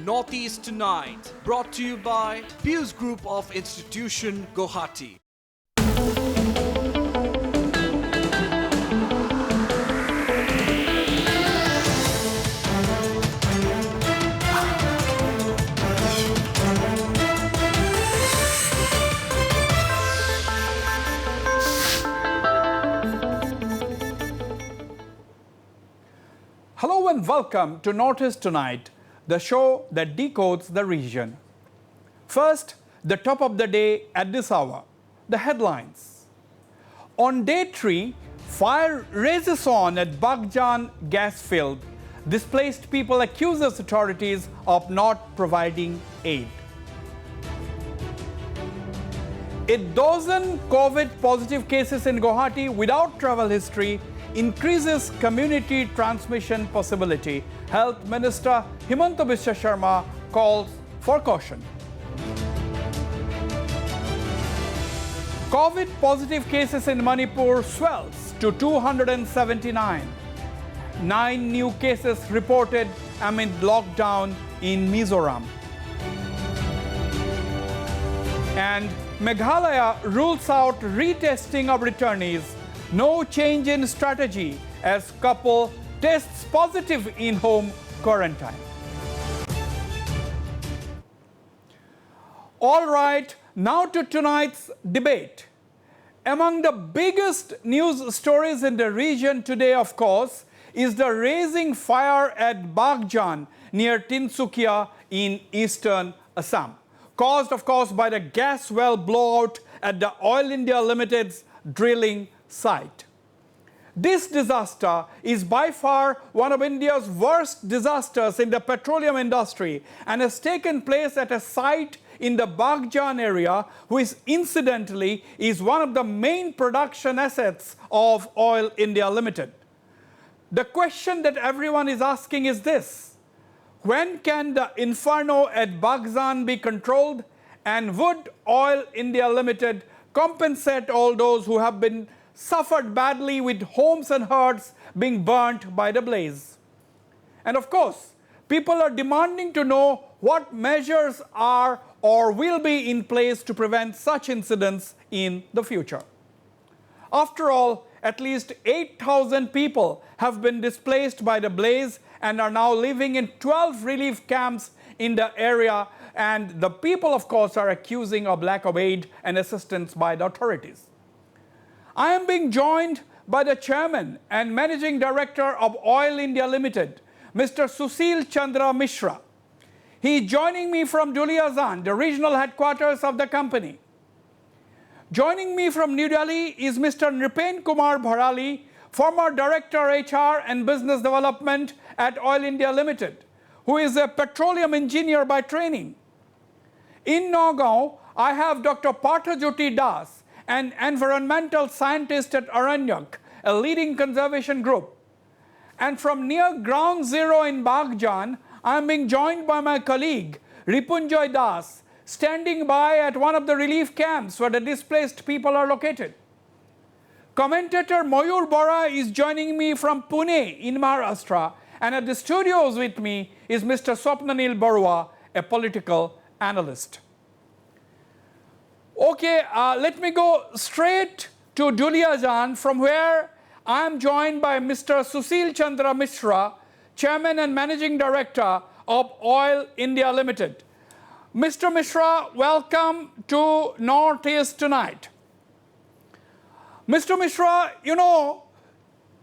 Northeast Tonight, brought to you by Pius Group of Institution, Guwahati. Hello and welcome to Northeast Tonight, the show that decodes the region. First, the top of the day at this hour, the headlines. On day 3, fire rages on at Baghjan gas field. Displaced people accuse authorities of not providing aid. A dozen COVID positive cases in Guwahati without travel history increases community transmission possibility. Health Minister Himanta Biswa Sharma calls for caution. COVID positive cases in Manipur swells to 279. 9 new cases reported amid lockdown in Mizoram. And Meghalaya rules out retesting of returnees. No change in strategy as couple tests positive in home quarantine. All right, now to tonight's debate. Among the biggest news stories in the region today, of course, is the raging fire at Baghjan near Tinsukia in eastern Assam, caused, of course, by the gas well blowout at the Oil India Limited's drilling site. This disaster is by far one of India's worst disasters in the petroleum industry and has taken place at a site in the Baghjan area, which incidentally is one of the main production assets of Oil India Limited. The question that everyone is asking is this: when can the inferno at Baghjan be controlled, and would Oil India Limited compensate all those who have been suffered badly with homes and hearts being burnt by the blaze? And of course, people are demanding to know what measures are or will be in place to prevent such incidents in the future. After all, at least 8,000 people have been displaced by the blaze and are now living in 12 relief camps in the area, and the people, of course, are accusing of lack of aid and assistance by the authorities. I am being joined by the Chairman and Managing Director of Oil India Limited, Mr. Chandra Mishra. He is joining me from Duliajan, the regional headquarters of the company. Joining me from New Delhi is Mr. Nripen Kumar Bharali, former Director HR and Business Development at Oil India Limited, who is a petroleum engineer by training. In Nagaon, I have Dr. Pathajyoti Das, an environmental scientist at Aranyak, a leading conservation group. And from near ground zero in Baghjan, I am being joined by my colleague, Ripunjoy Das, standing by at one of the relief camps where the displaced people are located. Commentator Mayur Bora is joining me from Pune in Maharashtra, and at the studios with me is Mr. Swapnanil Barua, a political analyst. Okay, let me go straight to Duliajan, from where I am joined by Mr. Chandra Mishra, Chairman and Managing Director of Oil India Limited. Mr. Mishra, welcome to Northeast Tonight. Mr. Mishra, you know,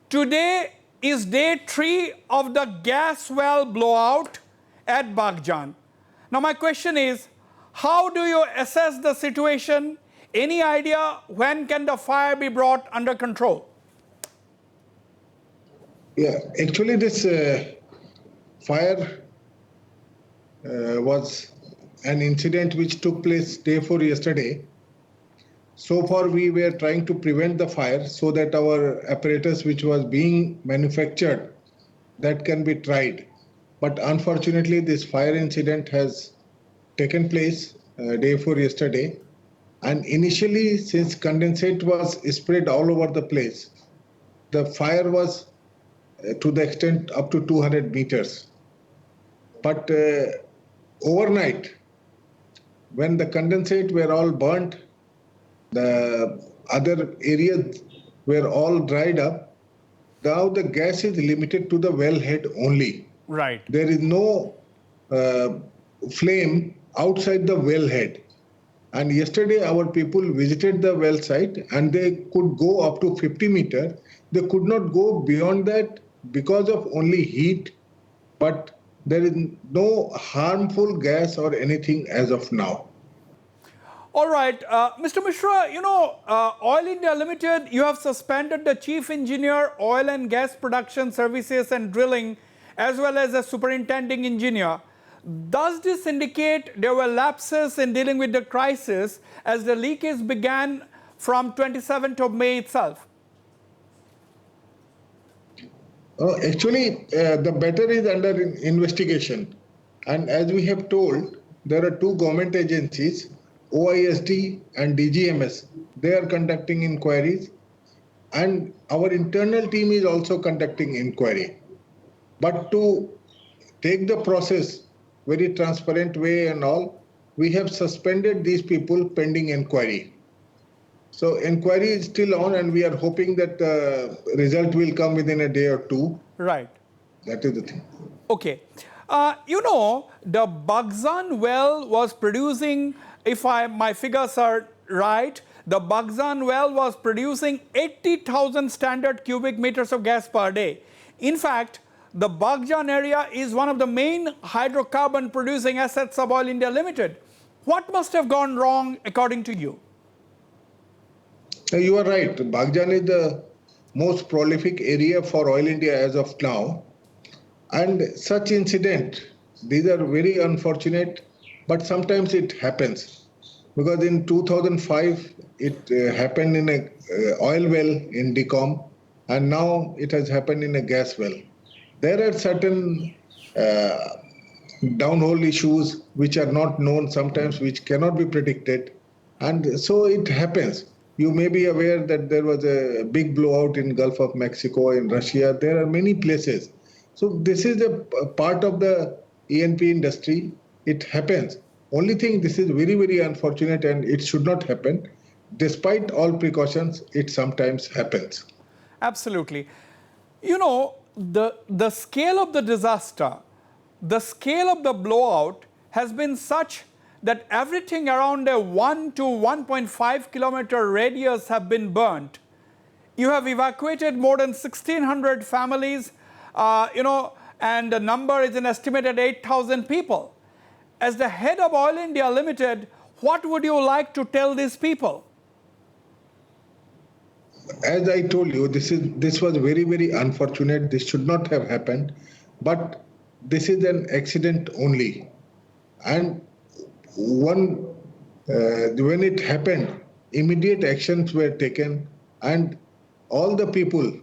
today is day 3 of the gas well blowout at Baghjan. Now my question is, how do you assess the situation? Any idea when can the fire be brought under control? Yeah, actually this fire was an incident which took place day 4 yesterday. So far we were trying to prevent the fire so that our apparatus which was being manufactured, that can be tried. But unfortunately this fire incident has taken place day 4 yesterday, and initially, since condensate was spread all over the place, the fire was to the extent up to 200 meters. But overnight, when the condensate were all burnt, the other areas were all dried up. Now the gas is limited to the wellhead only. Right. There is no uh, flame outside the wellhead. And yesterday our people visited the well site and they could go up to 50 meters. They could not go beyond that because of only heat, but there is no harmful gas or anything as of now. All right, Mr. Mishra, Oil India Limited, you have suspended the Chief Engineer, Oil and Gas Production Services and Drilling, as well as the Superintending Engineer. Does this indicate there were lapses in dealing with the crisis as the leakage began from 27th of May itself? Actually, the matter is under investigation. And as we have told, there are two government agencies, OISD and DGMS. They are conducting inquiries. And our internal team is also conducting inquiry. But to take the process very transparent way and all, we have suspended these people pending inquiry. So inquiry is still on and we are hoping that the result will come within a day or two. Right. That is the thing. Okay. The Baghjan well was producing, if my figures are right, the Baghjan well was producing 80,000 standard cubic meters of gas per day. In fact, the Baghjan area is one of the main hydrocarbon producing assets of Oil India Limited. What must have gone wrong according to you? You are right. Baghjan is the most prolific area for Oil India as of now. And such incident, these are very unfortunate, but sometimes it happens. Because in 2005, it happened in a oil well in Decom, and now it has happened in a gas well. There are certain downhole issues which are not known sometimes, which cannot be predicted. And so it happens. You may be aware that there was a big blowout in Gulf of Mexico, in Russia. There are many places. So this is a part of the E&P industry. It happens. Only thing, this is very, very unfortunate and it should not happen. Despite all precautions, it sometimes happens. Absolutely. The scale of the disaster, the scale of the blowout has been such that everything around a 1 to 1.5 kilometer radius have been burnt. You have evacuated more than 1,600 families, and the number is an estimated 8,000 people. As the head of Oil India Limited, what would you like to tell these people? As I told you, this was very, very unfortunate. This should not have happened. But this is an accident only. And when it happened, immediate actions were taken, and all the people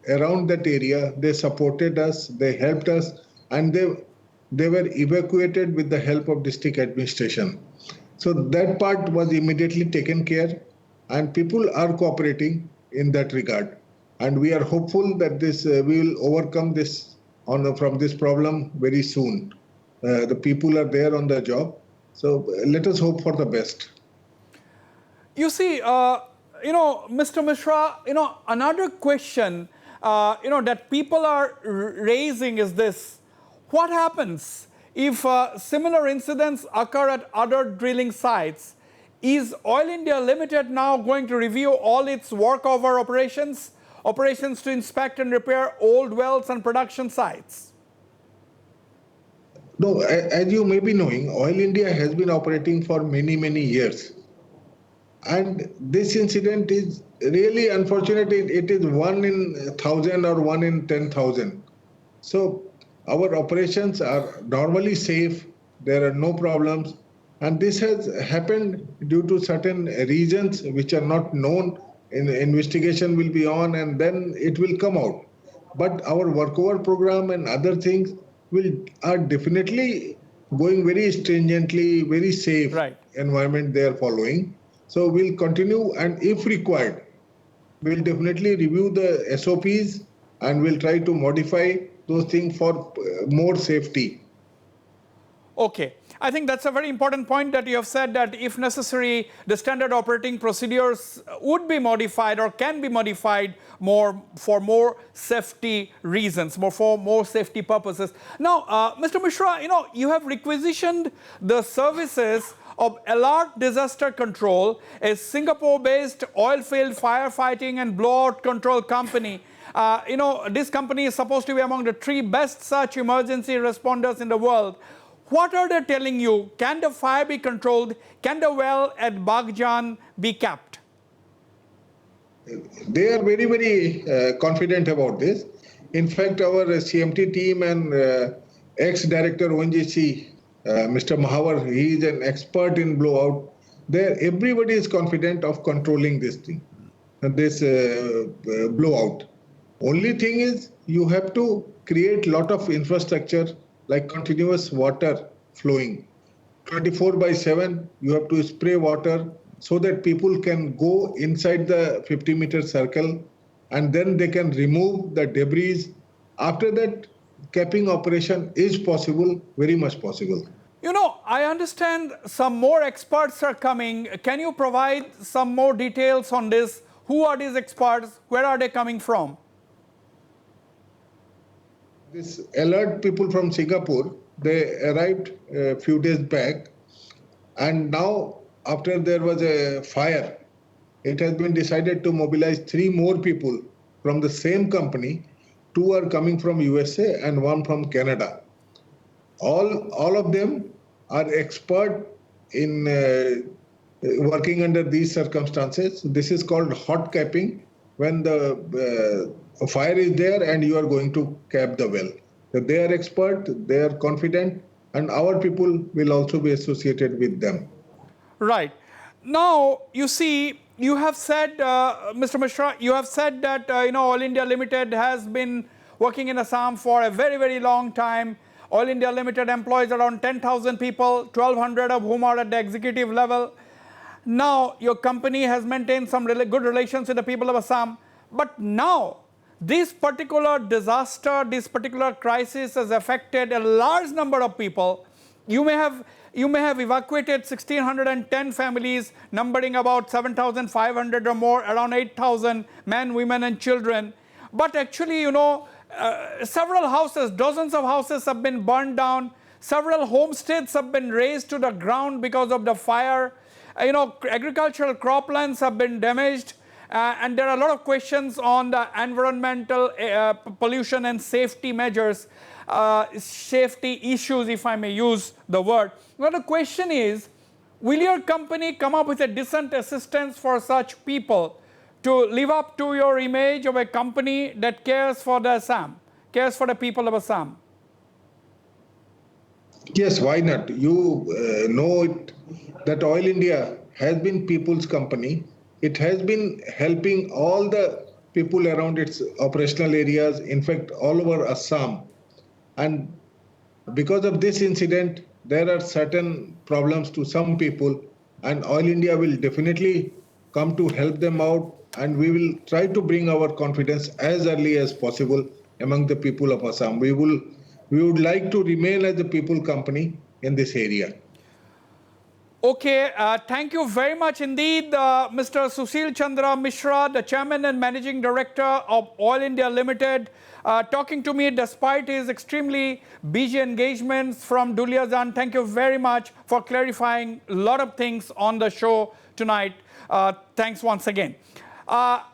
around that area, they supported us, they helped us, and they were evacuated with the help of district administration. So that part was immediately taken care, and people are cooperating in that regard. And we are hopeful that we will overcome this from this problem very soon. The people are there on the job. So let us hope for the best. You see, Mr. Mishra, another question, that people are raising is this. What happens if similar incidents occur at other drilling sites? Is Oil India Limited now going to review all its workover operations to inspect and repair old wells and production sites? No, as you may be knowing, Oil India has been operating for many, many years. And this incident is really unfortunate. It is 1 in 1,000 or 1 in 10,000. So our operations are normally safe. There are no problems. And this has happened due to certain reasons which are not known. Investigation will be on and then it will come out. But our workover program and other things are definitely going very stringently, very safe environment they are following. So we'll continue, and if required, we'll definitely review the SOPs and we'll try to modify those things for more safety. Okay. I think that's a very important point that you have said, that if necessary, the standard operating procedures would be modified or can be modified for more safety reasons, for more safety purposes. Now, Mr. Mishra, you have requisitioned the services of Alert Disaster Control, a Singapore-based oil field firefighting and blowout control company. This company is supposed to be among the 3 best such emergency responders in the world. What are they telling you? Can the fire be controlled? Can the well at Baghjan be capped? They are very, very confident about this. In fact, our CMT team and ex-director ONGC, Mr. Mahavar, he is an expert in blowout. Everybody is confident of controlling this thing, this blowout. Only thing is you have to create lot of infrastructure like continuous water flowing. 24/7, you have to spray water so that people can go inside the 50-meter circle and then they can remove the debris. After that, capping operation is possible, very much possible. I understand some more experts are coming. Can you provide some more details on this? Who are these experts? Where are they coming from? This alert people from Singapore, they arrived a few days back, and now after there was a fire, it has been decided to mobilize 3 more people from the same company. 2 are coming from USA and 1 from Canada. All of them are expert in working under these circumstances. This is called hot capping, when the fire is there and you are going to cap the well. So they are expert, they are confident, and our people will also be associated with them. Right. Now, you see, you have said, Mr. Mishra, you have said that All India Limited has been working in Assam for a very, very long time. All India Limited employs around 10,000 people, 1,200 of whom are at the executive level. Now, your company has maintained some good relations with the people of Assam. But now, this particular disaster, this particular crisis has affected a large number of people. You may have evacuated 1,610 families, numbering about 7,500 or more, around 8,000 men, women, and children. But actually, several houses, dozens of houses have been burned down. Several homesteads have been razed to the ground because of the fire. Agricultural croplands have been damaged. And there are a lot of questions on the environmental pollution and safety measures, safety issues, if I may use the word. Well, the question is, will your company come up with a decent assistance for such people to live up to your image of a company that cares for the Assam, cares for the people of Assam? Yes, why not? You know it, that Oil India has been people's company. It has been helping all the people around its operational areas, in fact, all over Assam. And because of this incident, there are certain problems to some people, and Oil India will definitely come to help them out, and we will try to bring our confidence as early as possible among the people of Assam. We would like to remain as a people company in this area. Okay, thank you very much indeed, Mr. Chandra Mishra, the Chairman and Managing Director of Oil India Limited, talking to me despite his extremely busy engagements from Duliajan. Thank you very much for clarifying a lot of things on the show tonight. Thanks once again. I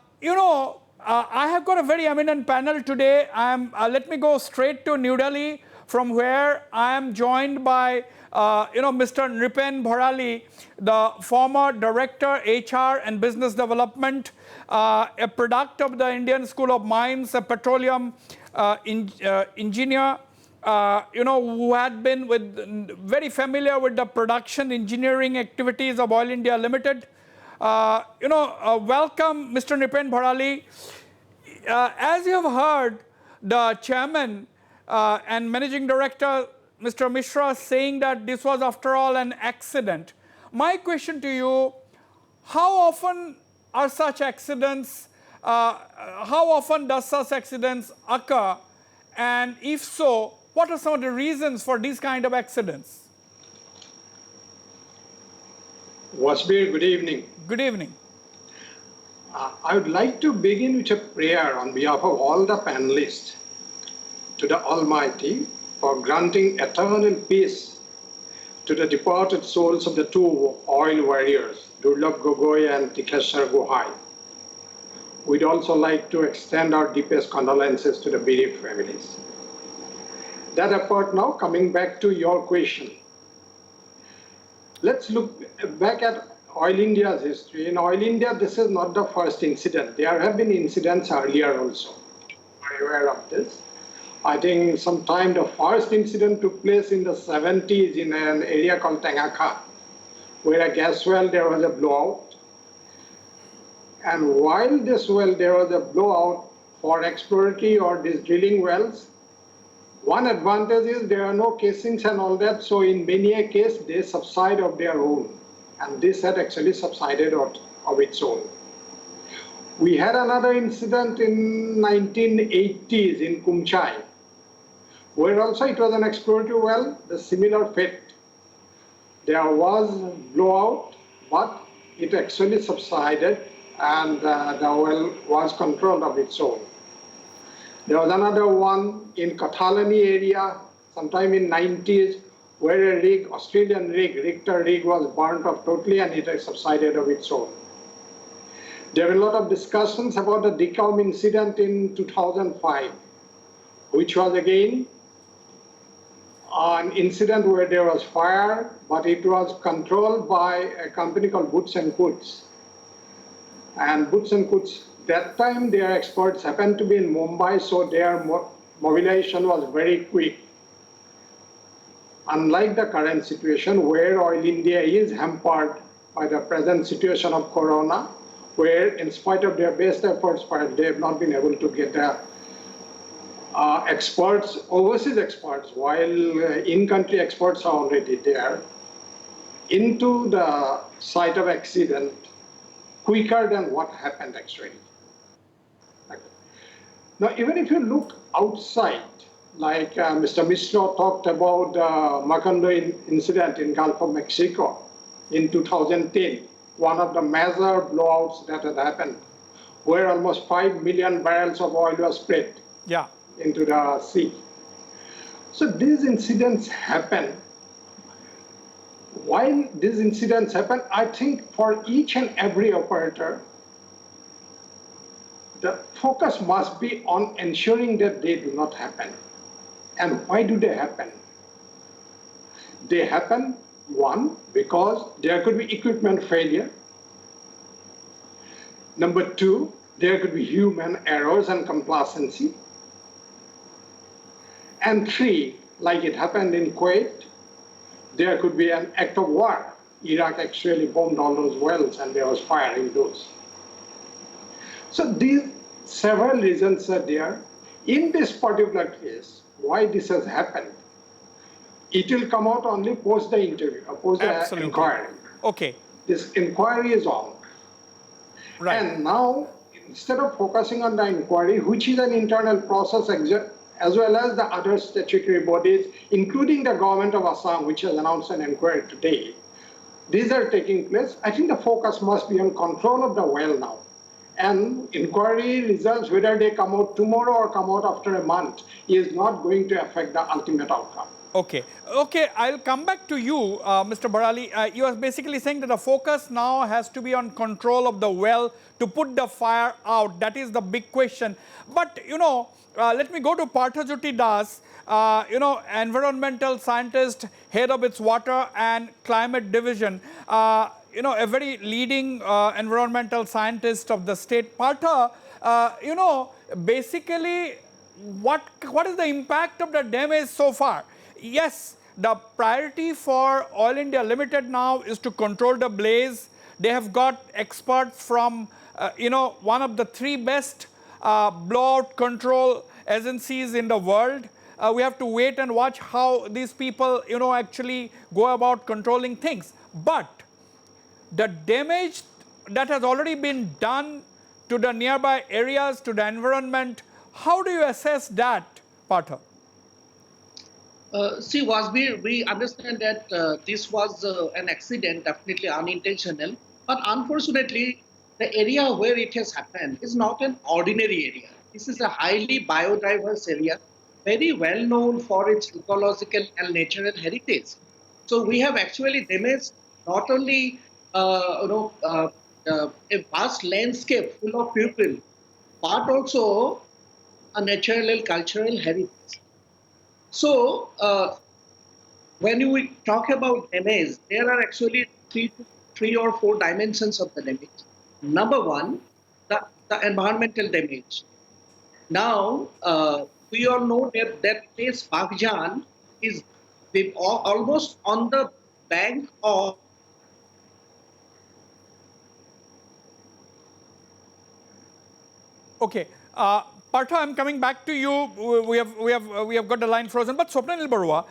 have got a very eminent panel today. Let me go straight to New Delhi, from where I am joined by Mr. Nripen Bharali, the former Director, HR and Business Development, a product of the Indian School of Mines, a petroleum engineer, who had been very familiar with the production engineering activities of Oil India Limited. Welcome, Mr. Nripen Bharali. As you have heard, the Chairman and Managing Director, Mr. Mishra, saying that this was, after all, an accident. My question to you, how often are such accidents, how often does such accidents occur? And if so, what are some of the reasons for these kind of accidents? Wasbir, good evening. Good evening. I would like to begin with a prayer on behalf of all the panelists to the Almighty for granting eternal peace to the departed souls of the two oil warriors, Durlab Gogoi and Tikeshwar Gohai. We'd also like to extend our deepest condolences to the bereaved families. That apart now, coming back to your question. Let's look back at Oil India's history. In Oil India, this is not the first incident. There have been incidents earlier also. Are you aware of this? I think sometime the first incident took place in the 70s in an area called Tangakha, where a gas well, there was a blowout. And while this well, there was a blowout for exploratory or these drilling wells, one advantage is there are no casings and all that, so in many a case, they subside of their own. And this had actually subsided of its own. We had another incident in 1980s in Kumchai, where also it was an exploratory well, the similar fate. There was blowout, but it actually subsided and the well was controlled of its own. There was another one in Kathalani area, sometime in 90s, where a rig, Australian rig, Richter rig was burnt off totally and it has subsided of its own. There were a lot of discussions about the decom incident in 2005, which was again an incident where there was fire, but it was controlled by a company called Boots and Coots. And Boots and Coots, that time their experts happened to be in Mumbai, so their mobilization was very quick. Unlike the current situation where Oil India is hampered by the present situation of Corona, where in spite of their best efforts, they have not been able to get the experts, overseas experts, while in-country experts are already there, into the site of accident quicker than what happened actually. Now, even if you look outside, like Mr. Mishra talked about the Macondo incident in Gulf of Mexico in 2010, one of the major blowouts that had happened, where almost 5 million barrels of oil was sprayed into the sea. So these incidents happen. While these incidents happen, I think for each and every operator, the focus must be on ensuring that they do not happen. And why do they happen? They happen, one, because there could be equipment failure. Number two, there could be human errors and complacency. And three, like it happened in Kuwait, there could be an act of war. Iraq actually bombed all those wells and there was fire in those. So these several reasons are there. In this particular case, why this has happened, it will come out only post the interview, post the inquiry. Okay. This inquiry is on. Right. And now, instead of focusing on the inquiry, which is an internal process as well as the other statutory bodies, including the government of Assam, which has announced an inquiry today, these are taking place. I think the focus must be on control of the well now. And inquiry results, whether they come out tomorrow or come out after a month, is not going to affect the ultimate outcome. Okay. Okay, I'll come back to you, Mr. Barali. You are basically saying that the focus now has to be on control of the well to put the fire out. That is the big question. But, you know, let me go to Parthajuti Das, you know, environmental scientist, head of its water and climate division. You know, a very leading environmental scientist of the state. Partha, you know, basically, what is the impact of the damage so far? Yes, the priority for Oil India Limited now is to control the blaze. They have got experts from, you know, one of the 3 best blowout control agencies in the world. We have to wait and watch how these people, you know, actually go about controlling things. But the damage that has already been done to the nearby areas, to the environment, how do you assess that, Partha? See, Wasbir, we understand that this was an accident, definitely unintentional. But unfortunately, the area where it has happened is not an ordinary area. This is a highly biodiverse area, very well known for its ecological and natural heritage. So we have actually damaged not only a vast landscape full of people, but also a natural and cultural heritage. So, when we talk about damage, there are actually three or four dimensions of the damage. Number one, the environmental damage. Now, we all know that that place, Baghjan, is almost on the bank of. Okay. Partha, I'm coming back to you. We have got the line frozen. But Swapnil Barua,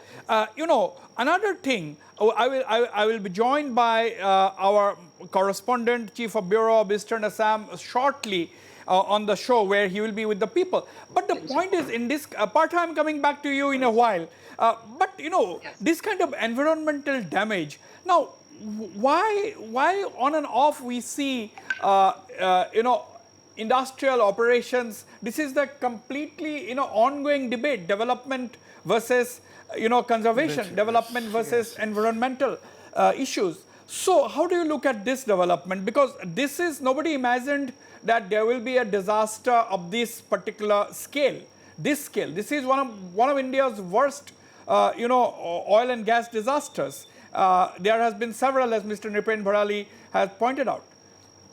another thing. I will be joined by our correspondent, Chief of Bureau of Eastern Assam, shortly on the show where he will be with the people. But the point is, in this, Partha, I'm coming back to you in a while. But this kind of environmental damage. Now, why on and off we see, industrial operations? This is the completely ongoing debate: development versus conservation, development versus environmental issues. So how do you look at this development? Because this is, nobody imagined that there will be a disaster of this particular scale. This is one of India's worst oil and gas disasters. There has been several, as Mr. Nripen Bharali has pointed out.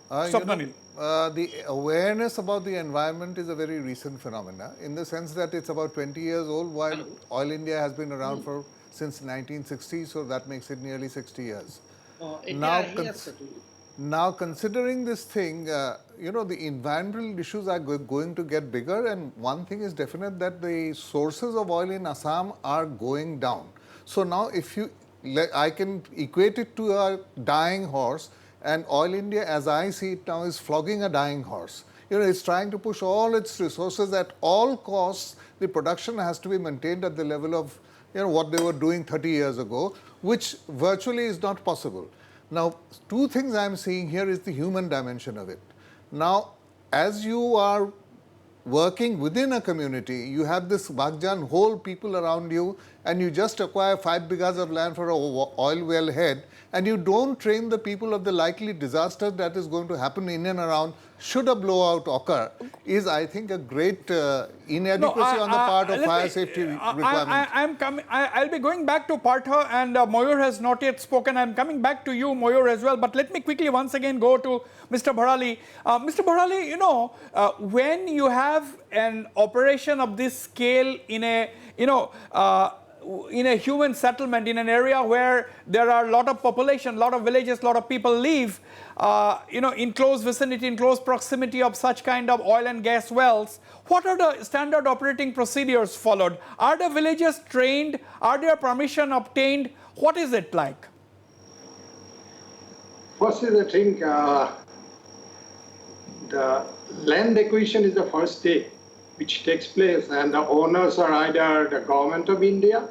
Swapnil. The awareness about the environment is a very recent phenomena, in the sense that it's about 20 years old, while Oil India has been around for since 1960, so that makes it nearly 60 years. Now, considering this thing, the environmental issues are going to get bigger, and one thing is definite, that the sources of oil in Assam are going down. So now, I can equate it to a dying horse. And Oil India, as I see it now, is flogging a dying horse. It's trying to push all its resources at all costs. The production has to be maintained at the level of what they were doing 30 years ago, which virtually is not possible. Now, two things I'm seeing here is the human dimension of it. Now, as you are working within a community, you have this Baghjan, whole people around you, and you just acquire 5 bighas of land for an oil well head, and you don't train the people of the likely disaster that is going to happen in and around should a blowout occur, is, I think, a great inadequacy on the part of fire safety requirements. I'll be going back to Partha, and Mayur has not yet spoken. I'm coming back to you, Mayur, as well. But let me quickly once again go to Mr. Bharali. Mr. Bharali, when you have an operation of this scale in a, in a human settlement, in an area where there are a lot of population, a lot of villages, a lot of people live, in close vicinity, in close proximity of such kind of oil and gas wells, what are the standard operating procedures followed? Are the villagers trained? Are there permission obtained? What is it like? First is, I think, the land acquisition is the first step which takes place, and the owners are either the government of India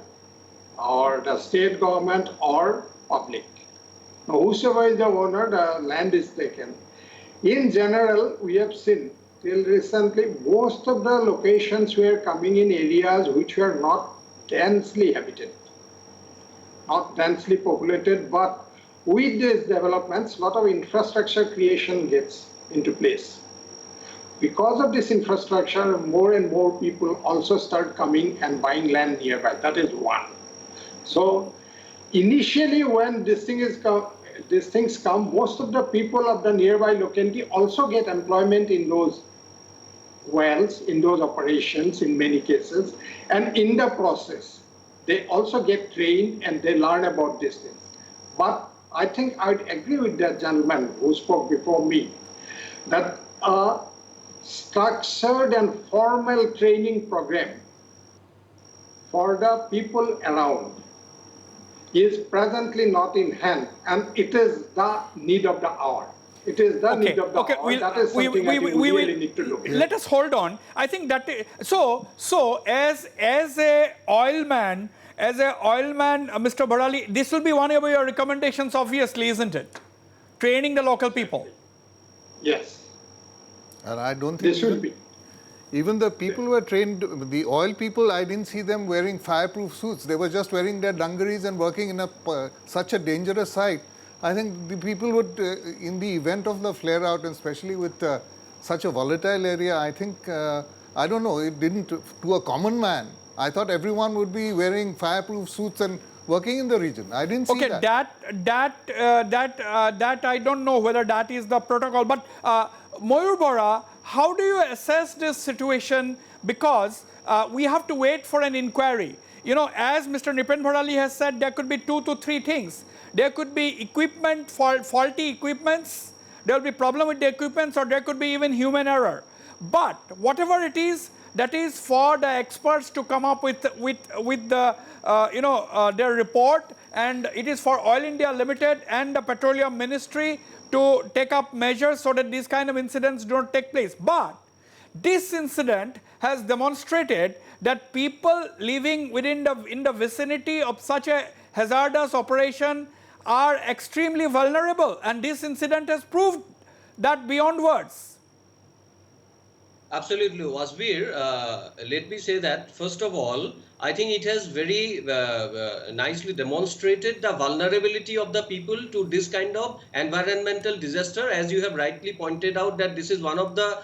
or the state government or public. Now, whosoever is the owner, the land is taken. In general, we have seen till recently most of the locations were coming in areas which were not densely habited, not densely populated, but with these developments, a lot of infrastructure creation gets into place. Because of this infrastructure, more and more people also start coming and buying land nearby. That is one. So initially, when these things come, most of the people of the nearby locality also get employment in those wells, in those operations in many cases. And in the process, they also get trained and they learn about these things. But I think I'd agree with that gentleman who spoke before me, that structured and formal training program for the people around is presently not in hand, and it is the need of the hour. It is the need of the hour. That is something I think we really need to look at. Let us hold on. I think that so as a oil man, as a oil man, Mr. Bharali, this will be one of your recommendations, obviously, isn't it? Training the local people. Yes, And I don't think this should be. even the people who were trained, the oil people, I didn't see them wearing fireproof suits. They were just wearing their dungarees and working in such a dangerous site. I think the people would, in the event of the flare out, and especially with such a volatile area, I think, I don't know, it didn't, to a common man, I thought everyone would be wearing fireproof suits and working in the region. I didn't see that. That I don't know whether that is the protocol. But Mayur Bora, how do you assess this situation? Because we have to wait for an inquiry. You know, as Mr. Nipen Bharali has said, there could be 2 to 3 things. There could be equipment, faulty equipments. There will be problem with the equipments, or there could be even human error. But whatever it is, that is for the experts to come up with the their report, and it is for Oil India Limited and the Petroleum Ministry to take up measures so that these kind of incidents don't take place. But this incident has demonstrated that people living in the vicinity of such a hazardous operation are extremely vulnerable, and this incident has proved that beyond words. Absolutely, Wasbir. Let me say that, first of all, I think it has very nicely demonstrated the vulnerability of the people to this kind of environmental disaster. As you have rightly pointed out, that this is one of the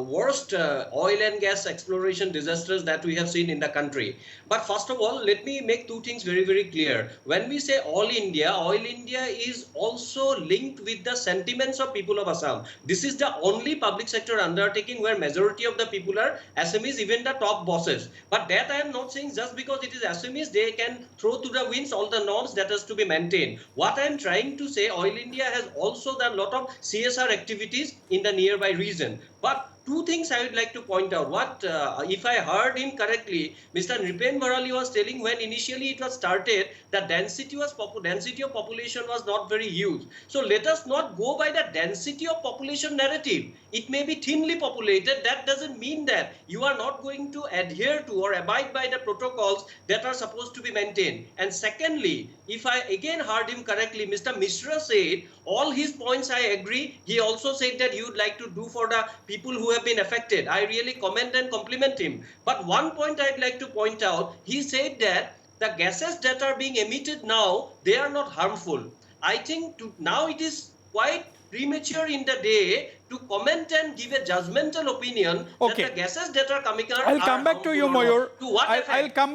worst oil and gas exploration disasters that we have seen in the country. But first of all, let me make 2 things very, very clear. When we say Oil India is also linked with the sentiments of people of Assam. This is the only public sector undertaking where majority of the people are Assamese, even the top bosses. But that I am not saying just because it is Assamese, they can throw to the winds all the norms that has to be maintained. What I am trying to say, Oil India has also done a lot of CSR activities in the nearby region. But 2 things I would like to point out. What, if I heard him correctly, Mr. Nipen Bharali was telling when initially it was started, the density of population was not very huge. So let us not go by the density of population narrative. It may be thinly populated. That doesn't mean that you are not going to adhere to or abide by the protocols that are supposed to be maintained. And secondly, if I again heard him correctly, Mr. Mishra said all his points I agree. He also said that he would like to do for the people who have been affected. I really commend and compliment him. But one point I'd like to point out, he said that the gases that are being emitted now, they are not harmful. I think now it is quite premature in the day to comment and give a judgmental opinion that the gases that are coming out I'll come back to you, Mayur. To what effect? I'll come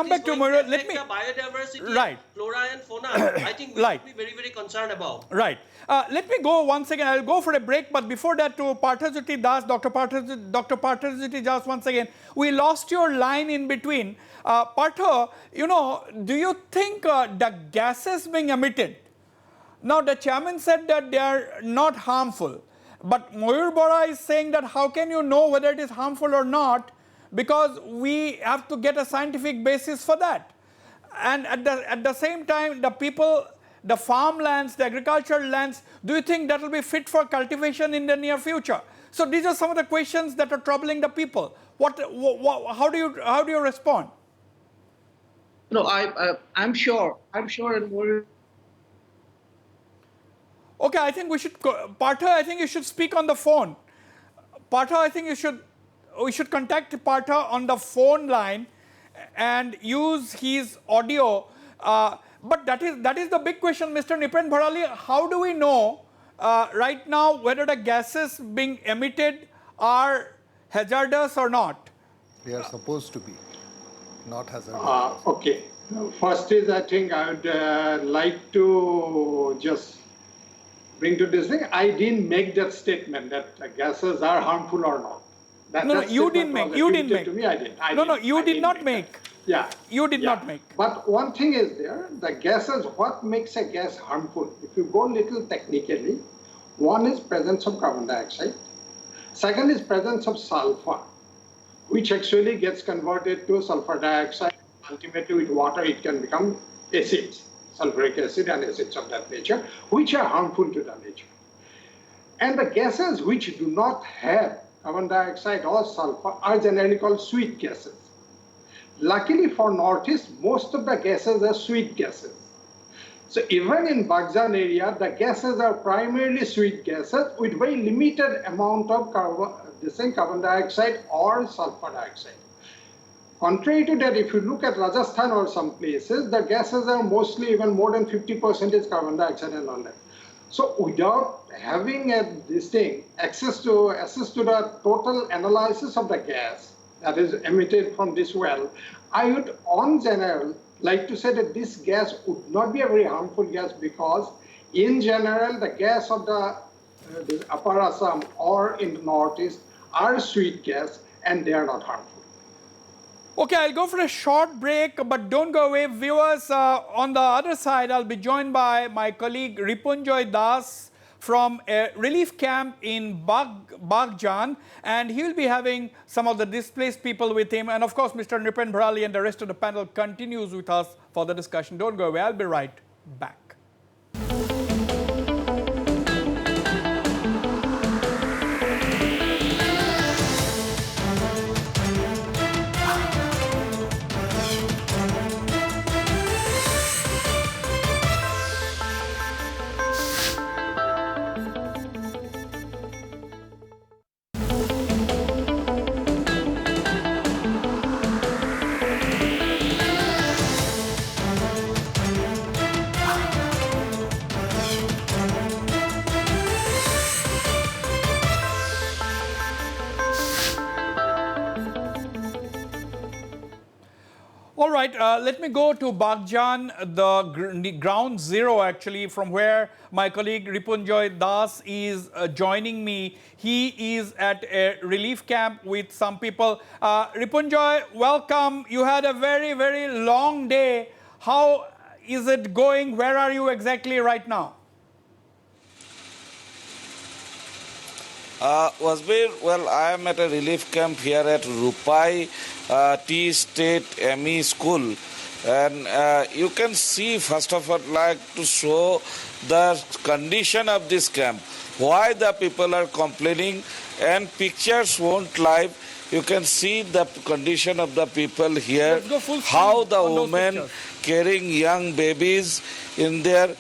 back to Mayur. Let me biodiversity, flora and fauna. I think we should be very, very concerned about. Right. Let me go once again. I'll go for a break, but before that, to Parthajuti Das, Dr. Parthajuti Das, once again, we lost your line in between. Partha, you know, do you think the gases being emitted? Now, the chairman said that they are not harmful. But Mayur Bora is saying that how can you know whether it is harmful or not, because we have to get a scientific basis for that. And at the same time, the people, the farmlands, the agricultural lands, do you think that will be fit for cultivation in the near future? So these are some of the questions that are troubling the people. How do you respond? No, I'm sure, and Mayur. Okay, I think we should, Partha, I think you should speak on the phone. Partha, I think we should contact Partha on the phone line and use his audio. But that is the big question, Mr. Nipen Bharali. How do we know right now whether the gases being emitted are hazardous or not? They are supposed to be, not hazardous. Okay. First is, I think I would like to just bring to this thing. I didn't make that statement that gases are harmful or not. No, you didn't make. You didn't make. To me, I didn't. You did not make. Yeah. You did not make. But one thing is there, the gases, what makes a gas harmful? If you go little technically, one is presence of carbon dioxide. Second is presence of sulfur, which actually gets converted to sulfur dioxide. Ultimately, with water, it can become acids, sulfuric acid and acids of that nature, which are harmful to the nature. And the gases which do not have carbon dioxide or sulfur are generally called sweet gases. Luckily for Northeast, most of the gases are sweet gases. So even in Baghjan area, the gases are primarily sweet gases with very limited amount of carbon dioxide or sulfur dioxide. Contrary to that, if you look at Rajasthan or some places, the gases are mostly even more than 50% carbon dioxide and all that. So without having access to the total analysis of the gas that is emitted from this well, I would, on general, like to say that this gas would not be a very harmful gas because, in general, the gas of the upper Assam or in the northeast are sweet gas and they are not harmful. Okay, I'll go for a short break, but don't go away. Viewers, on the other side, I'll be joined by my colleague Ripunjoy Das from a relief camp in Baghjan, and he will be having some of the displaced people with him. And of course, Mr. Nripen Bharali and the rest of the panel continues with us for the discussion. Don't go away. I'll be right back. All right, let me go to Baghjan, the ground zero actually, from where my colleague Ripunjoy Das is joining me. He is at a relief camp with some people. Ripunjoy, welcome. You had a very, very long day. How is it going? Where are you exactly right now? Wasbir, well, I am at a relief camp here at Rupai Tea State ME School, and you can see, first of all, like to show the condition of this camp, why the people are complaining, and pictures won't lie. You can see the condition of the people here, how the women carrying young babies in their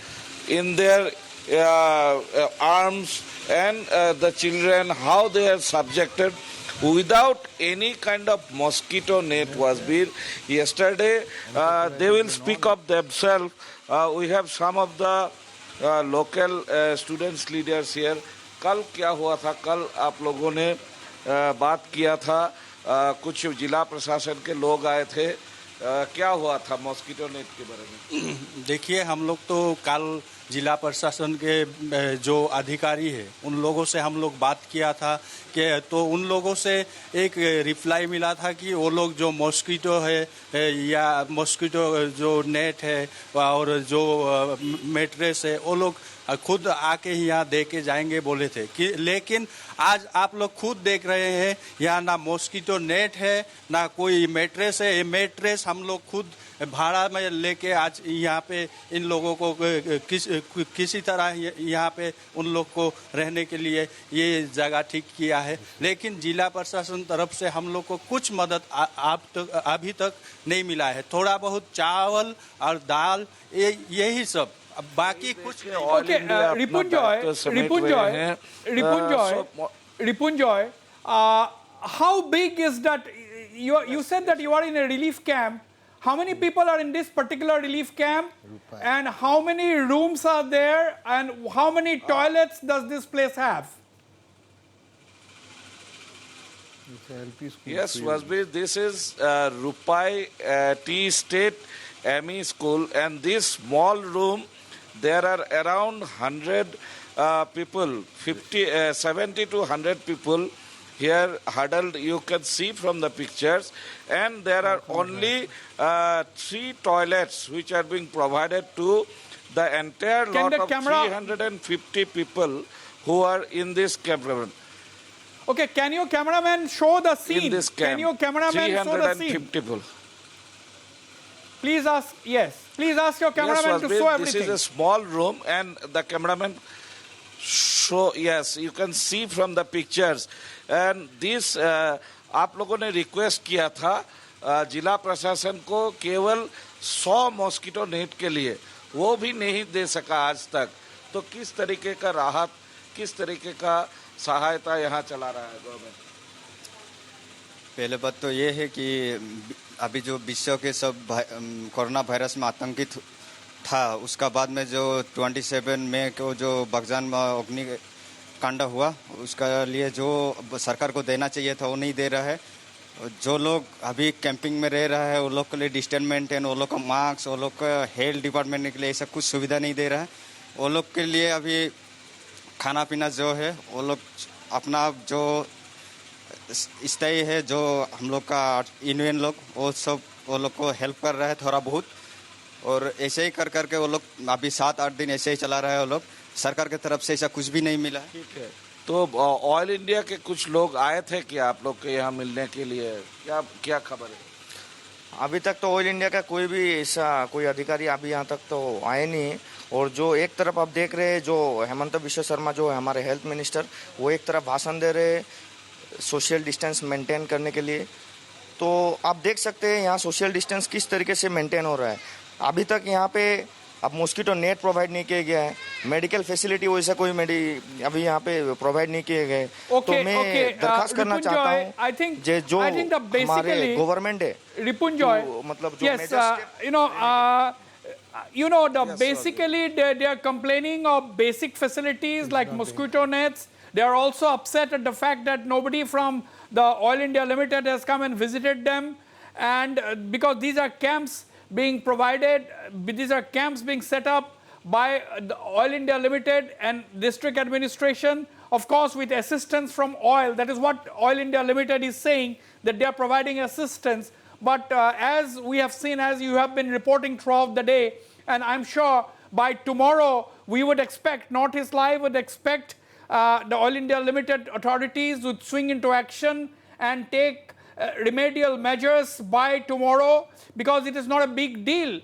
arms, and the children, how they are subjected without any kind of mosquito net was built. Yesterday, they will speak of themselves. We have some of the local students leaders here. कल क्या हुआ था? कल आप लोगों ने बात किया था, कुछ जिला प्रशासन के लोग आए थे. क्या हुआ था मॉस्किटो नेट के बारे में? देखिए, हम लोग तो कल जिला प्रशासन के जो अधिकारी है उन लोगों से हम लोग बात किया था कि तो उन लोगों से एक रिप्लाई मिला था कि वो लोग जो मॉस्किटो है या मॉस्किटो जो नेट है और जो मैट्रेस है वो लोग खुद आके यहाँ दे के जाएंगे बोले थे कि, लेकिन आज आप लोग खुद देख रहे हैं यहाँ ना मॉस्किटो नेट है ना कोई मैट्रेस है. ये मैट्रेस हम लोग खुद भाड़ा में लेके आज यहाँ पे इन लोगों को किसी तरह यहाँ पे उन लोग को रहने के लिए ये जगह ठीक किया है. लेकिन जिला प्रशासन तरफ से हम लोग को कुछ मदद अभी तक नहीं मिला है. थोड़ा बहुत चावल और दाल यही सब, बाकी कुछ नहीं. Ripunjoy, how big is that? You said that you are in a relief camp. How many people are in this particular relief camp? And how many rooms are there? And how many toilets does this place have? Yes, Wasbir, this is Rupai Tea State ME School, and this small room, there are around 100 people, 70 to 100 people here huddled, you can see from the pictures, and there are only 3 toilets which are being provided to the entire lot of 350 people who are in this camp. Okay, can your cameraman show the scene? In this camp, can your cameraman show the scene? 350 people. Please ask, yes. Please ask your cameraman to show everything. This is a small room, and the cameraman show, yes, you can see from the pictures. And this, आप लोगों ने request किया था जिला प्रशासन को केवल 100 mosquito net के लिए वो भी नहीं दे सका आज तक। तो किस तरीके का राहत, किस तरीके का सहायता यहाँ चला रहा है गवर्नमेंट? पहले बात तो ये है कि अभी जो विश्व के सब कोरोना वायरस में आतंकित था, उसका बाद में जो 27 मई को जो बगजान में अग्निकांड हुआ, उसका लिए जो सरकार को देना चाहिए था वो नहीं दे रहा है। जो लोग अभी कैंपिंग में रह रहा है वो लोग के लिए डिस्टेंस मेंटेन, वो लोग का मास्क, वो लोग का हेल्थ डिपार्टमेंट के लिए ऐसा कुछ सुविधा नहीं दे रहा है। वो लोग के लिए अभी खाना पीना जो है वो लोग अपना जो स्थायी है, जो हम लोग का यूनियन लोग वो सब वो लोग को हेल्प कर रहा है थोड़ा बहुत, और ऐसे ही कर करके वो लोग अभी 7-8 दिन ऐसे ही चला रहा है। वो लोग सरकार की तरफ से ऐसा कुछ भी नहीं मिला। ठीक है, तो ऑयल इंडिया के कुछ लोग आए थे कि आप लोग के यहाँ मिलने के लिए? क्या खबर है? अभी तक तो ऑयल इंडिया का कोई भी ऐसा कोई अधिकारी अभी यहाँ तक तो आए नहीं। और जो एक तरफ आप देख रहे हैं, जो हेमंत बिश्व शर्मा जो है हमारे हेल्थ मिनिस्टर, वो एक तरफ भाषण दे रहे सोशल डिस्टेंस मेंटेन करने के लिए। तो आप देख सकते हैं यहाँ सोशल डिस्टेंस किस तरीके से मेंटेन हो रहा है। अभी तक यहाँ पे अब मॉस्किटो नेट प्रोवाइड नहीं किया गया है, मेडिकल फैसिलिटी वैसा कोई अभी यहाँ पे प्रोवाइड नहीं किए गए। तो मैं दरखास्त करना चाहता हूँ जो हमारे गवर्नमेंट है, Ripunjoy, मतलब जो yes, basically they are complaining of basic facilities like mosquito nets. They are also upset at the fact that nobody from the Oil India Limited has come and visited them, and because these are camps being provided, these are camps being set up by the Oil India Limited and district administration, of course with assistance from oil. That is what Oil India Limited is saying, that they are providing assistance. But as we have seen, as you have been reporting throughout the day, and I'm sure by tomorrow we would expect, Northeast Live would expect the Oil India Limited authorities would swing into action and take remedial measures by tomorrow, because it is not a big deal.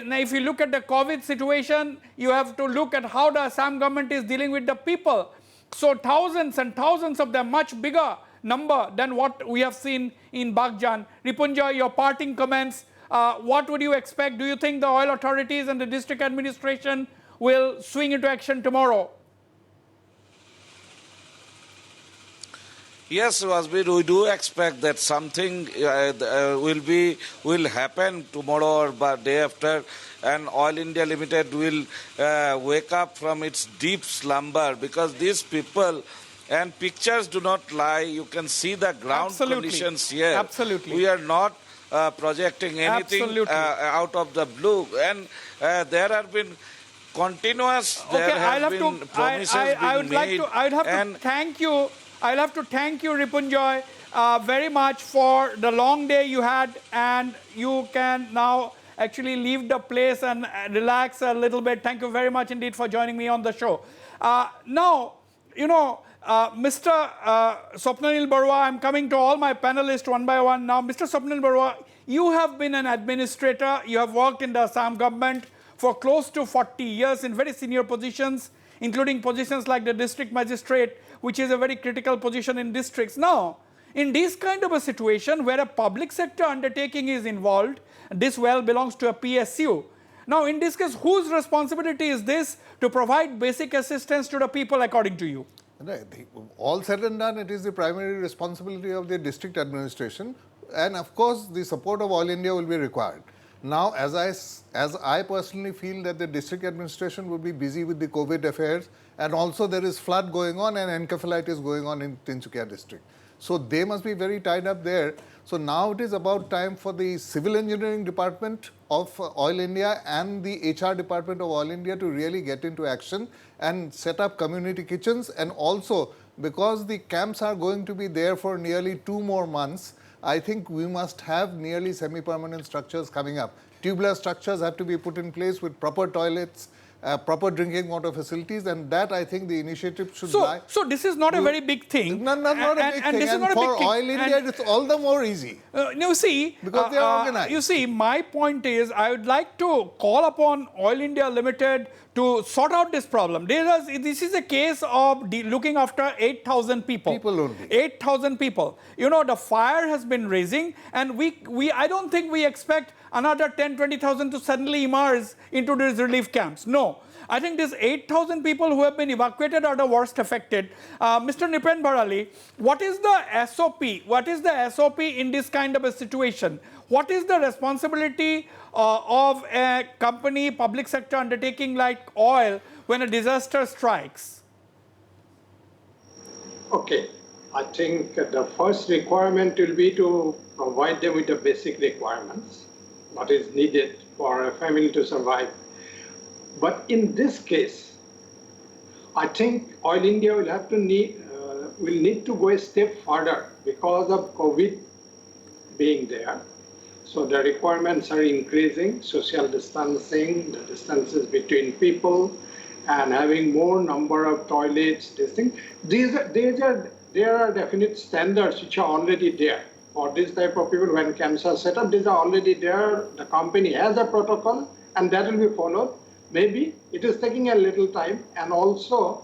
Now, if you look at the COVID situation, you have to look at how the Assam government is dealing with the people. So thousands and thousands of them, much bigger number than what we have seen in Baghjan. Ripunjoy, your parting comments, what would you expect? Do you think the oil authorities and the district administration will swing into action tomorrow? Yes, Wasbir, we do expect that something will happen tomorrow or day after, and Oil India Limited will wake up from its deep slumber, because these people and pictures do not lie. You can see the ground conditions here. Absolutely. We are not projecting anything out of the blue, and there have been continuous. Okay, I'll have to thank you, Ripunjoy, very much for the long day you had, and you can now actually leave the place and relax a little bit. Thank you very much indeed for joining me on the show. Now, Mr. Swapnanil Barua, I'm coming to all my panelists one by one now. Mr. Swapnanil Barua, you have been an administrator. You have worked in the Assam government for close to 40 years in very senior positions, including positions like the district magistrate, which is a very critical position in districts. Now, in this kind of a situation where a public sector undertaking is involved, this well belongs to a PSU. Now, in this case, whose responsibility is this to provide basic assistance to the people, according to you? All said and done, it is the primary responsibility of the district administration, and of course, the support of Oil India will be required. Now, as I personally feel that the district administration will be busy with the COVID affairs, and also there is flood going on and encephalitis going on in Tinsukia district. So they must be very tied up there. So now it is about time for the civil engineering department of Oil India and the HR department of Oil India to really get into action and set up community kitchens. And also, because the camps are going to be there for nearly 2 more months, I think we must have nearly semi-permanent structures coming up. Tubular structures have to be put in place with proper toilets, proper drinking water facilities, and that I think the initiative should So, lie. so this is not a very big thing. Not a big thing. This is And not a for big thing. Oil India, it's all the more easy. You see, Because they are organized. You see, my point is, I would like to call upon Oil India Limited to sort out this problem. This is a case of looking after 8,000 people. People only. 8,000 people. You know, the fire has been raising, and I don't think we expect another 10, 20,000 to suddenly emerge into these relief camps. No. I think these 8,000 people who have been evacuated are the worst affected. Mr. Nipen Bharali, what is the SOP? What is the SOP in this kind of a situation? What is the responsibility of a company, public sector undertaking like oil when a disaster strikes? Okay, I think the first requirement will be to provide them with the basic requirements, what is needed for a family to survive. But in this case, I think Oil India will have to will need to go a step further because of COVID being there. So the requirements are increasing, social distancing, the distances between people, and having more number of toilets, this thing. There are definite standards which are already there. For this type of people, when camps are set up, these are already there. The company has a protocol, and that will be followed. Maybe it is taking a little time, and also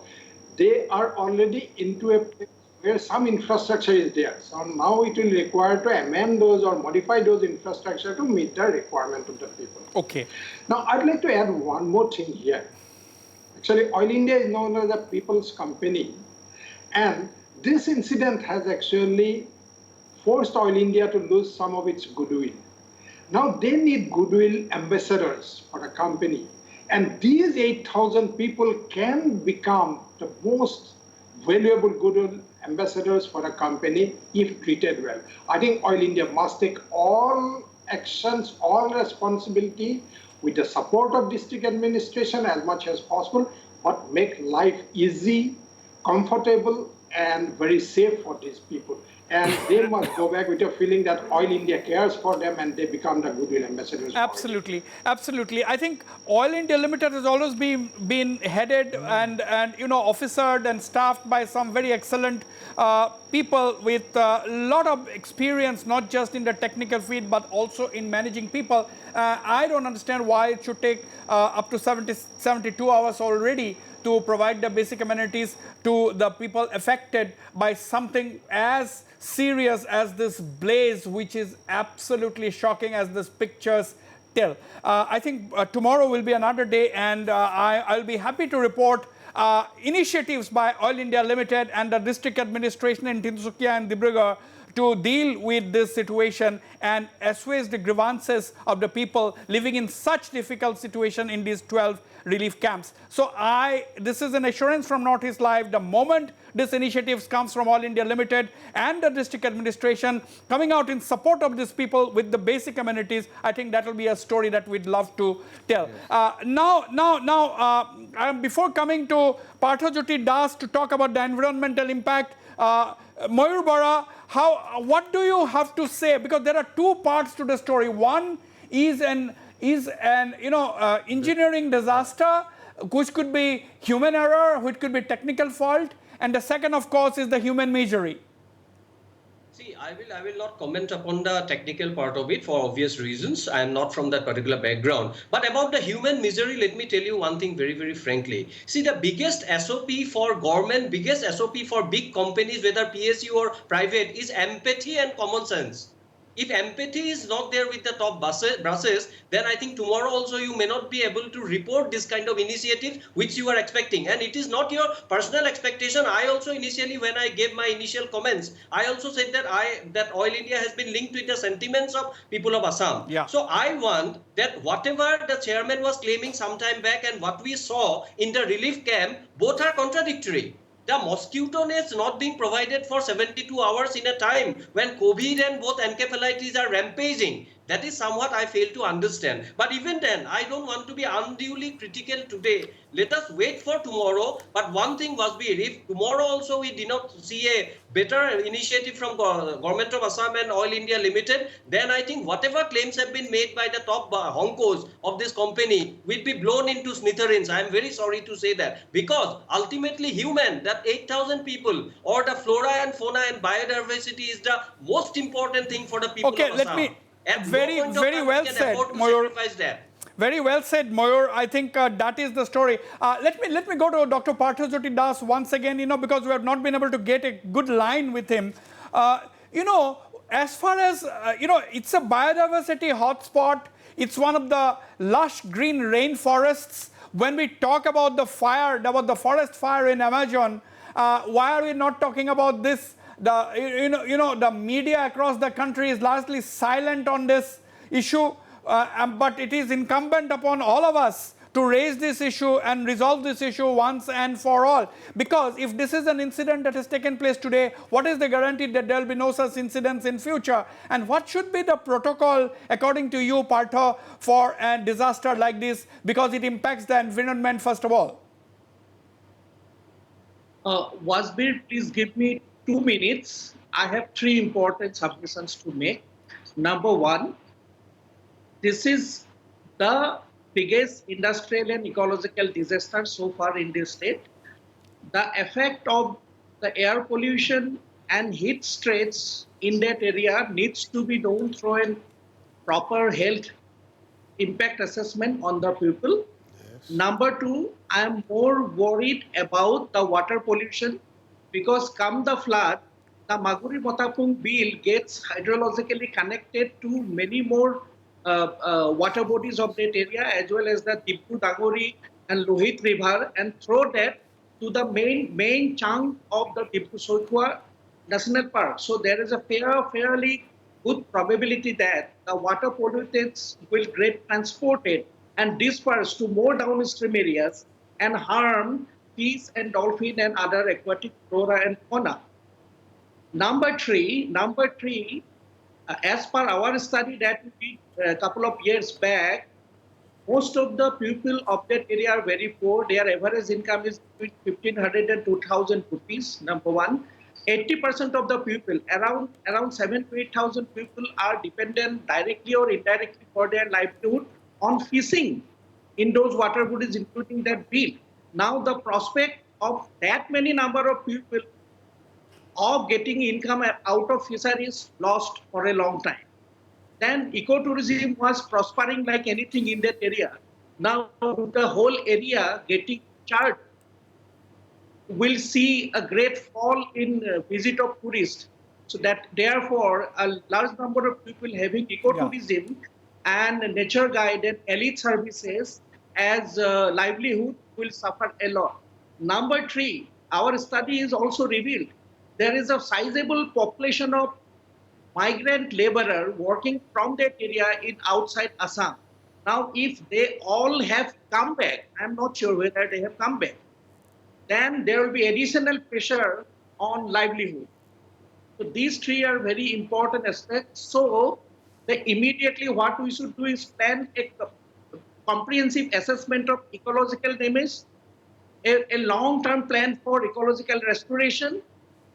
they are already into a place where some infrastructure is there. So now it will require to amend those or modify those infrastructure to meet the requirement of the people. Okay. Now I'd like to add one more thing here. Actually, Oil India is known as a people's company, and this incident has actually forced Oil India to lose some of its goodwill. Now they need goodwill ambassadors for the company. And these 8,000 people can become the most valuable goodwill ambassadors for a company if treated well. I think Oil India must take all actions, all responsibility with the support of district administration as much as possible, but make life easy, comfortable, and very safe for these people. And they must go back with a feeling that Oil India cares for them and they become the goodwill ambassadors. Absolutely, absolutely. I think Oil India Limited has always been headed and officered and staffed by some very excellent people with a lot of experience, not just in the technical field, but also in managing people. I don't understand why it should take up to 72 hours already to provide the basic amenities to the people affected by something as serious as this blaze, which is absolutely shocking as these pictures tell. I think tomorrow will be another day, and I'll be happy to report initiatives by Oil India Limited and the district administration in Tinsukia and Dibrugarh to deal with this situation and assuage the grievances of the people living in such difficult situation in these 12 relief camps. So this is an assurance from Northeast Live. The moment this initiative comes from Oil India Limited and the district administration coming out in support of these people with the basic amenities, I think that will be a story that we'd love to tell. Yes. Before coming to Parthajyoti Das to talk about the environmental impact, Mayur Bara, what do you have to say? Because there are two parts to the story. One is an engineering disaster, which could be human error, which could be technical fault, and the second, of course, is the human misery. See, I will not comment upon the technical part of it for obvious reasons. I am not from that particular background. But about the human misery, let me tell you one thing very, very frankly. See, the biggest SOP for government, biggest SOP for big companies, whether PSU or private, is empathy and common sense. If empathy is not there with the top brushes, then I think tomorrow also you may not be able to report this kind of initiative which you are expecting. And it is not your personal expectation. I also initially, when I gave my initial comments, I also said that Oil India has been linked with the sentiments of people of Assam. Yeah. So I want that whatever the chairman was claiming some time back and what we saw in the relief camp, both are contradictory. The mosquito nets not being provided for 72 hours in a time when COVID and both encephalitis are rampaging. That is somewhat I fail to understand. But even then, I don't want to be unduly critical today. Let us wait for tomorrow. But one thing must be, if tomorrow also we did not see a better initiative from Government of Assam and Oil India Limited, then I think whatever claims have been made by the top honkos of this company will be blown into smithereens. I am very sorry to say that, because ultimately human, that 8,000 people, or the flora and fauna and biodiversity is the most important thing for the people Okay, of let Assam. me. At Very, no point of very time well we can said, afford to Mayur. sacrifice that. Very well said, Mayur. I think that is the story. Let me go to Dr. Parthajyoti Das once again, because we have not been able to get a good line with him. As far as, it's a biodiversity hotspot. It's one of the lush green rainforests. When we talk about the fire, about the forest fire in Amazon, why are we not talking about this? The media across the country is largely silent on this issue, but it is incumbent upon all of us to raise this issue and resolve this issue once and for all. Because if this is an incident that has taken place today, what is the guarantee that there will be no such incidents in future? And what should be the protocol, according to you, Partha, for a disaster like this, because it impacts the environment first of all? Wasbir, please give me 2 minutes. I have 3 important submissions to make. Number 1, this is the biggest industrial and ecological disaster so far in this state. The effect of the air pollution and heat stress in that area needs to be known through a proper health impact assessment on the people. Yes. Number 2, I am more worried about the water pollution, because come the flood, the Maguri Motapung Bill gets hydrologically connected to many more water bodies of that area, as well as the Dibbu Dagori and Lohit River, and throw that to the main chunk of the Dibbu Soitwa National Park. So there is a fairly good probability that the water pollutants will get transported and dispersed to more downstream areas and harm fish and dolphin and other aquatic flora and fauna. Number three, as per our study that we did a couple of years back, most of the people of that area are very poor. Their average income is between 1,500 and 2,000 rupees, number 1. 80% of the people, around 7,000 to 8,000 people, are dependent directly or indirectly for their livelihood on fishing in those water bodies, including that bill. Now the prospect of that many number of people of getting income out of fisheries lost for a long time. Then ecotourism was prospering like anything in that area. Now the whole area getting charged, will see a great fall in visit of tourists. So that therefore a large number of people having ecotourism and nature guide and elite services as livelihood will suffer a lot. Number 3, our study is also revealed there is a sizable population of migrant laborer working from that area in outside Assam. Now, if they all have come back, I'm not sure whether they have come back, then there will be additional pressure on livelihood. So these 3 are very important aspects. So immediately what we should do is plan a comprehensive assessment of ecological damage, a long-term plan for ecological restoration,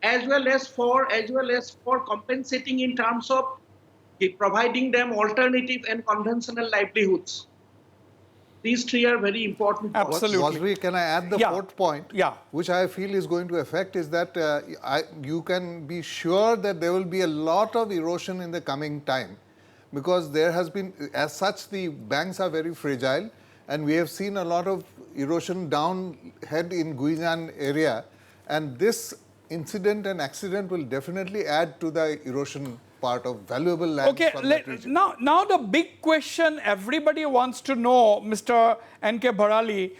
as well as for compensating in terms of providing them alternative and conventional livelihoods. These 3 are very important. Absolutely. Wasbir, can I add the 4th point, which I feel is going to affect, is that you can be sure that there will be a lot of erosion in the coming time, because there has been, as such, the banks are very fragile, and we have seen a lot of erosion down head in Baghjan area, and this incident and accident will definitely add to the erosion part of valuable land from that region. Now the big question everybody wants to know, Mr. N.K. Bharali,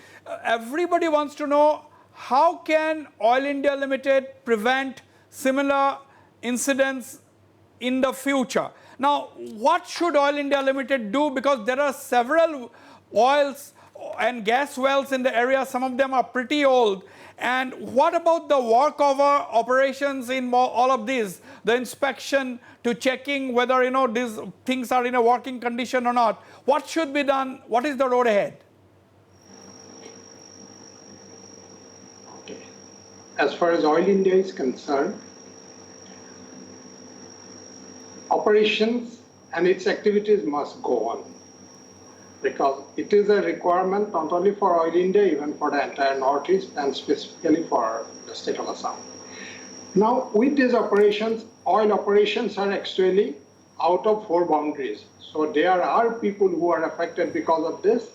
everybody wants to know, how can Oil India Limited prevent similar incidents in the future? Now, what should Oil India Limited do? Because there are several oils and gas wells in the area. Some of them are pretty old. And what about the workover operations in all of these? The inspection to checking whether, these things are in a working condition or not. What should be done? What is the road ahead? Okay. As far as Oil India is concerned, operations and its activities must go on, because it is a requirement not only for Oil India, even for the entire Northeast and specifically for the state of Assam. Now, with these operations, oil operations are actually out of 4 boundaries. So there are people who are affected because of this,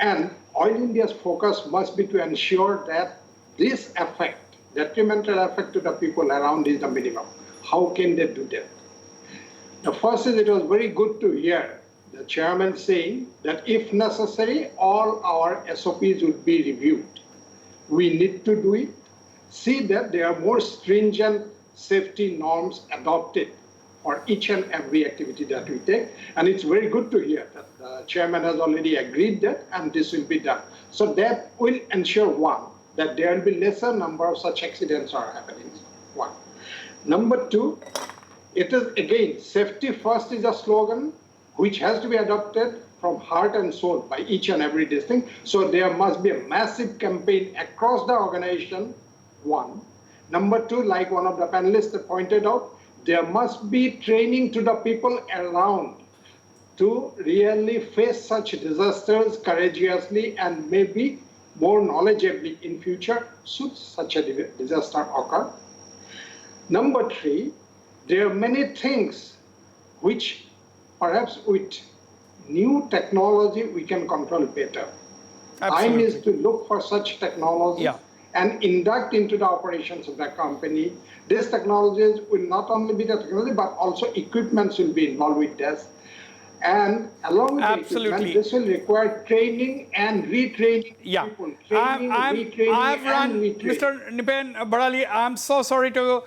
and Oil India's focus must be to ensure that this effect, detrimental effect to the people around, is the minimum. How can they do that? The first is, it was very good to hear the chairman saying that if necessary, all our SOPs would be reviewed. We need to do it, see that there are more stringent safety norms adopted for each and every activity that we take. And it's very good to hear that the chairman has already agreed that, and this will be done. So that will ensure, one, that there will be lesser number of such accidents are happening, one. Number two, it is, again, safety first is a slogan which has to be adopted from heart and soul by each and every district. So there must be a massive campaign across the organization, one. Number two, like one of the panelists pointed out, there must be training to the people around to really face such disasters courageously and maybe more knowledgeably in future should such a disaster occur. Number three, there are many things which perhaps with new technology we can control better. Absolutely. Time is to look for such technology and induct into the operations of the company. These technologies will not only be the technology, but also equipments will be involved with this. And along with the equipment, this will require training and retraining people. Training, retraining, and retraining. Mr. Nipen Barali, I'm so sorry to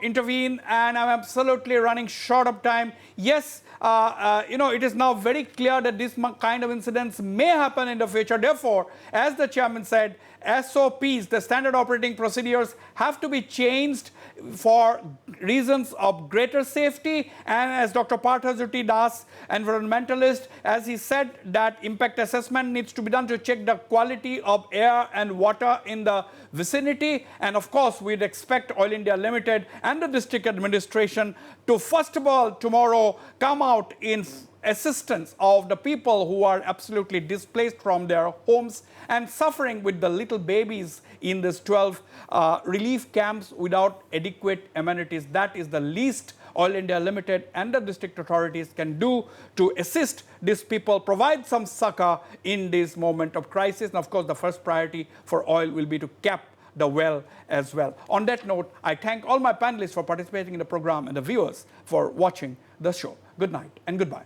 intervene, and I'm absolutely running short of time. Yes, it is now very clear that this kind of incidents may happen in the future. Therefore, as the chairman said, SOPs, the standard operating procedures, have to be changed for reasons of greater safety. And as Dr. Parthajuti Das, environmentalist, as he said, that impact assessment needs to be done to check the quality of air and water in the vicinity. And of course, we'd expect Oil India Limited and the district administration to, first of all, tomorrow come out in assistance of the people who are absolutely displaced from their homes and suffering with the little babies in these 12 relief camps without adequate amenities. That is the least Oil India Limited and the district authorities can do to assist these people, provide some succor in this moment of crisis. And of course, the first priority for oil will be to cap the well as well. On that note, I thank all my panelists for participating in the program and the viewers for watching the show. Good night and goodbye.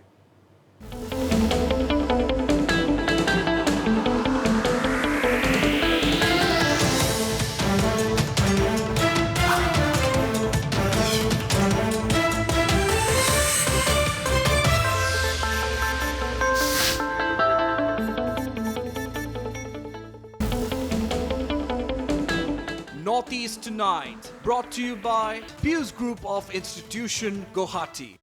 Northeast Tonight, brought to you by Pius Group of Institution, Guwahati.